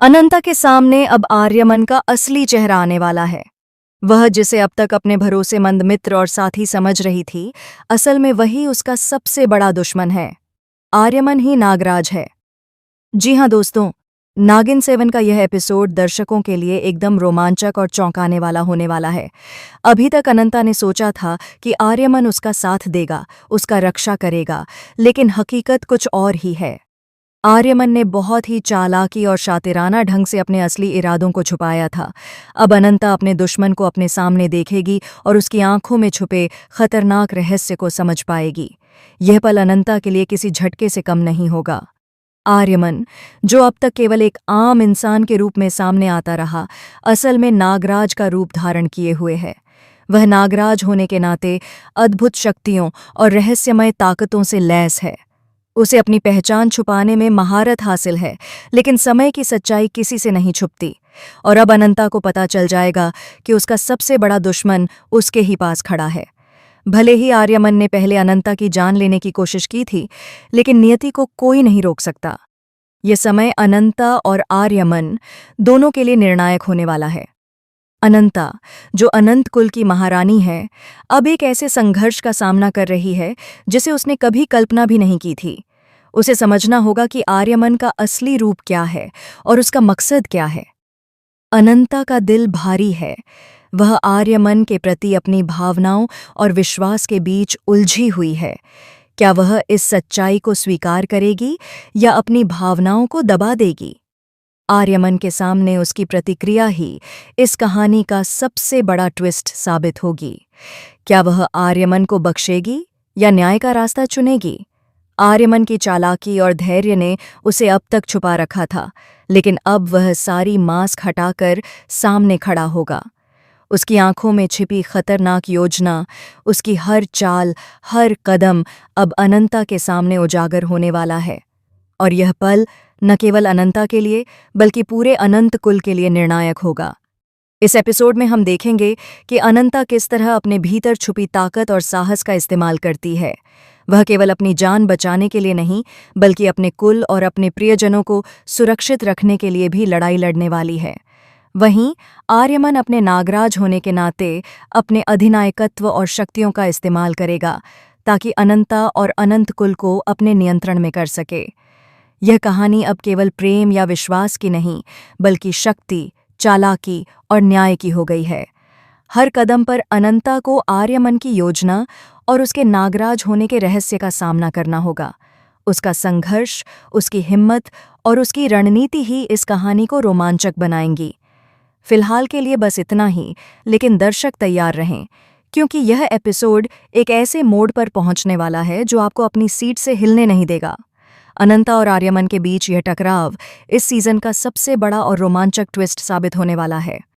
अनंता के सामने अब आर्यमन का असली चेहरा आने वाला है। वह जिसे अब तक अपने भरोसेमंद मित्र और साथी समझ रही थी, असल में वही उसका सबसे बड़ा दुश्मन है। आर्यमन ही नागराज है। जी हाँ दोस्तों, नागिन 7 का यह एपिसोड दर्शकों के लिए एकदम रोमांचक और चौंकाने वाला होने वाला है। अभी तक अनंता ने सोचा था कि आर्यमन उसका साथ देगा, उसका रक्षा करेगा, लेकिन हकीकत कुछ और ही है। आर्यमन ने बहुत ही चालाकी और शातिराना ढंग से अपने असली इरादों को छुपाया था। अब अनंता अपने दुश्मन को अपने सामने देखेगी और उसकी आंखों में छुपे खतरनाक रहस्य को समझ पाएगी। यह पल अनंता के लिए किसी झटके से कम नहीं होगा। आर्यमन, जो अब तक केवल एक आम इंसान के रूप में सामने आता रहा, असल में नागराज का रूप धारण किए हुए है। वह नागराज होने के नाते अद्भुत शक्तियों और रहस्यमय ताकतों से लैस है। उसे अपनी पहचान छुपाने में महारत हासिल है, लेकिन समय की सच्चाई किसी से नहीं छुपती। और अब अनंता को पता चल जाएगा कि उसका सबसे बड़ा दुश्मन उसके ही पास खड़ा है। भले ही आर्यमन ने पहले अनंता की जान लेने की कोशिश की थी, लेकिन नियति को कोई नहीं रोक सकता। ये समय अनंता और आर्यमन दोनों के लिए निर्णायक होने वाला है। अनंता, जो अनंत कुल की महारानी है, अब एक ऐसे संघर्ष का सामना कर रही है जिसे उसने कभी कल्पना भी नहीं की थी। उसे समझना होगा कि आर्यमन का असली रूप क्या है और उसका मकसद क्या है। अनंता का दिल भारी है। वह आर्यमन के प्रति अपनी भावनाओं और विश्वास के बीच उलझी हुई है। क्या वह इस सच्चाई को स्वीकार करेगी या अपनी भावनाओं को दबा देगी? आर्यमन के सामने उसकी प्रतिक्रिया ही इस कहानी का सबसे बड़ा ट्विस्ट साबित होगी। क्या वह आर्यमन को बख्शेगी या न्याय का रास्ता चुनेगी? आर्यमन की चालाकी और धैर्य ने उसे अब तक छुपा रखा था, लेकिन अब वह सारी मास्क हटाकर सामने खड़ा होगा। उसकी आंखों में छिपी खतरनाक योजना, उसकी हर चाल, हर कदम अब अनंता के सामने उजागर होने वाला है। और यह पल न केवल अनंता के लिए, बल्कि पूरे अनंत कुल के लिए निर्णायक होगा। इस एपिसोड में हम देखेंगे कि अनंता किस तरह अपने भीतर छुपी ताकत और साहस का इस्तेमाल करती है। वह केवल अपनी जान बचाने के लिए नहीं, बल्कि अपने कुल और अपने प्रियजनों को सुरक्षित रखने के लिए भी लड़ाई लड़ने वाली है। वहीं आर्यमन अपने नागराज होने के नाते अपने अधिनायकत्व और शक्तियों का इस्तेमाल करेगा, ताकि अनंता और अनंत कुल को अपने नियंत्रण में कर सके। यह कहानी अब केवल प्रेम या विश्वास की नहीं, बल्कि शक्ति, चालाकी और न्याय की हो गई है। हर कदम पर अनंता को आर्यमन की योजना और उसके नागराज होने के रहस्य का सामना करना होगा। उसका संघर्ष, उसकी हिम्मत और उसकी रणनीति ही इस कहानी को रोमांचक बनाएंगी। फिलहाल के लिए बस इतना ही, लेकिन दर्शक तैयार रहें, क्योंकि यह एपिसोड एक ऐसे मोड़ पर पहुंचने वाला है जो आपको अपनी सीट से हिलने नहीं देगा। अनंता और आर्यमन के बीच यह टकराव इस सीजन का सबसे बड़ा और रोमांचक ट्विस्ट साबित होने वाला है।